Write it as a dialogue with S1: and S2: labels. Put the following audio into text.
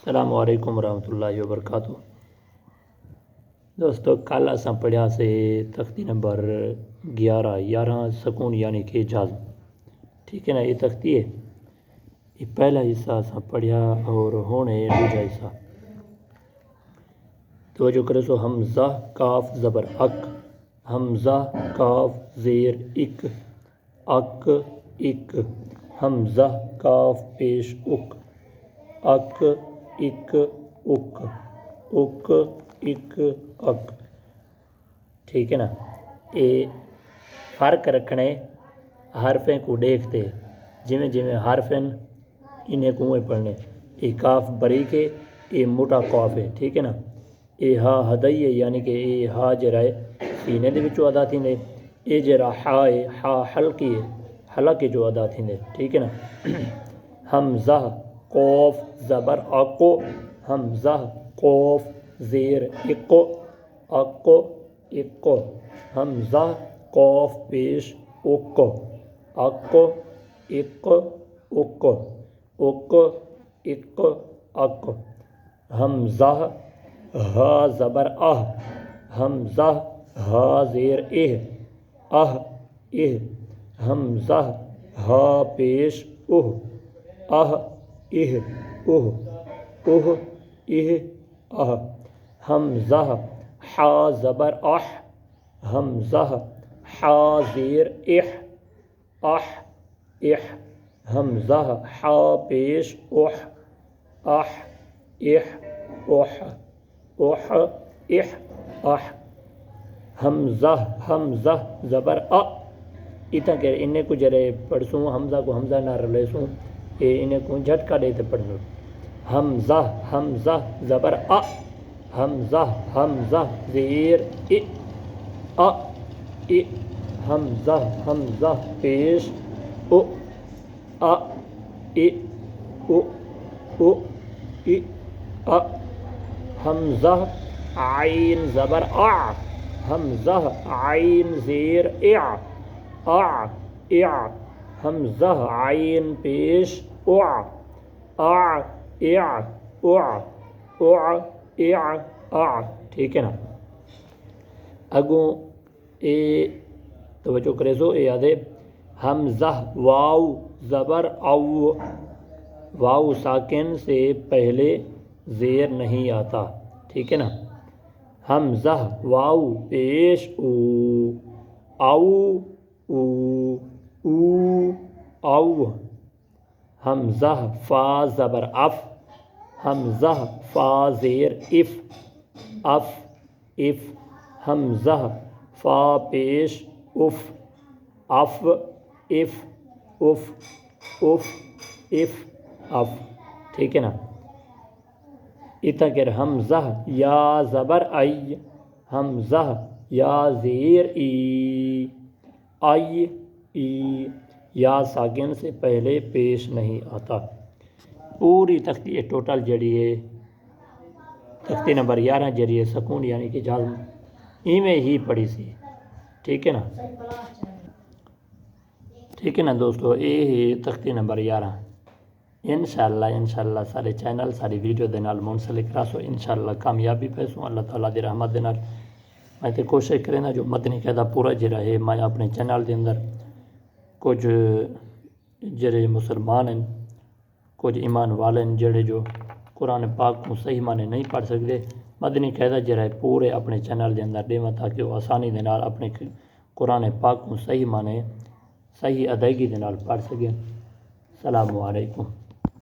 S1: السلام علیکم ورحمۃ اللہ وبرکاتہ۔ دوستو کل اساں پڑھیا سے تختی نمبر 11 سکون یعنی کہ جازم، ٹھیک ہے نا۔ یہ تختی ہے، یہ پہلا حصہ اساں پڑھیا اور ہونے دوسرا حصہ۔ توجہ کرے سو حمزہ کاف زبر اک، حمزہ کاف زیر اک، اک اک، حمزہ کاف پیش اک، اک اک اک، اک اک اک، ٹھیک ہے نا۔ یہ فرق رکھنے حرفیں کو دیکھتے، جویں جویں حرف ہیں انہیں کو پڑھنے۔ یہ کاف بریک ہے، یہ موٹا کاف ہے، ٹھیک ہے نا۔ یہ ہا ہدئی ہے، یعنی کہ یہ ہا جرا ہے سینے دے وچوں ادا تھیندے، یہ جرا ہا ہے ہا حلقی ہے حلق جو ادا تھیندے، ٹھیک ہے نا۔ حمزہ قوف زبر اکو، حمزہ قوف زیر اکو، اکو اکو، حمزہ قوف پیش اکو، اکو اکو اکو، اکو اکو اکو، حمزہ ہا زبر اہ، حمزہ ہا زیر اہ، اہ اہ، حمزہ ہا پیش اہ، اہ اہ اہ، اہ اہ اہ، حمزہ حا زبر اح، حمزہ حا زیر اح، اح اح، حمزہ حا پیش اح، اح اح اح، اح اح اح، حمزہ حمزہ زبر ا، اتنا کہ انہیں کو جرے پڑھسوں حمزہ کو حمزہ نہ رلے سوں، یہ انہیں کو جھٹکا دیتے پڑھسوں۔ حمزہ حمزہ زبر ا، حمزہ حمزہ زیر ا، ا ا، حمزہ حمزہ پیش او، ا ا او، او ا ا، حمزہ عین زبر ا، حمزہ عین زیر اع، اع اع، حمزہ عین پیش اع، اع اع اع، اع اع اع، ٹھیک ہے نا۔ اگوں اے توجہ کرے سو اے آدھے حمزہ واو زبر او، واو ساکن سے پہلے زیر نہیں آتا، ٹھیک ہے نا۔ حمزہ واو پیش او، او او او او، حمزہ فا زبر اف، حمزہ فا زیر اف، اف اف، حمزہ فا پیش if, if if if, if if if, ٹھیک ہے نا۔ اتنا کہ حمزہ یا زبر ای، حمزہ یا زیر ای، ای ای، یا ساکن سے پہلے پیش نہیں آتا۔ پوری تختی ٹوٹل جڑی ہے تختی نمبر 11 جڑی ہے سکون یعنی کہ جازم، ایویں ہی پڑھی سی، ٹھیک ہے نا۔ ٹھیک ہے نا دوستو، یہ ہے تختی نمبر 11۔ انشاءاللہ سارے چینل ساری ویڈیو دے نال منسلک رہو، انشاءاللہ کامیابی پیسوں اللہ تعالیٰ دی رحمت دے نال۔ میں تے کوشش کرنا جو مدنی قاعدہ پورا جڑا ہے میں اپنے چینل دے اندر کچھ جڑے مسلمان ہیں، کچھ ایمان والے ہیں جڑے جو قرآن پاک کو صحیح معنی نہیں پڑھ سکتے، مدنی قاعدہ جڑا ہے پورے اپنے چینل دے اندر دیواں تاکہ وہ آسانی دے نال اپنے قرآن پاک کو صحیح معنی صحیح ادائیگی دے نال پڑھ سکیں۔ السلام علیکم۔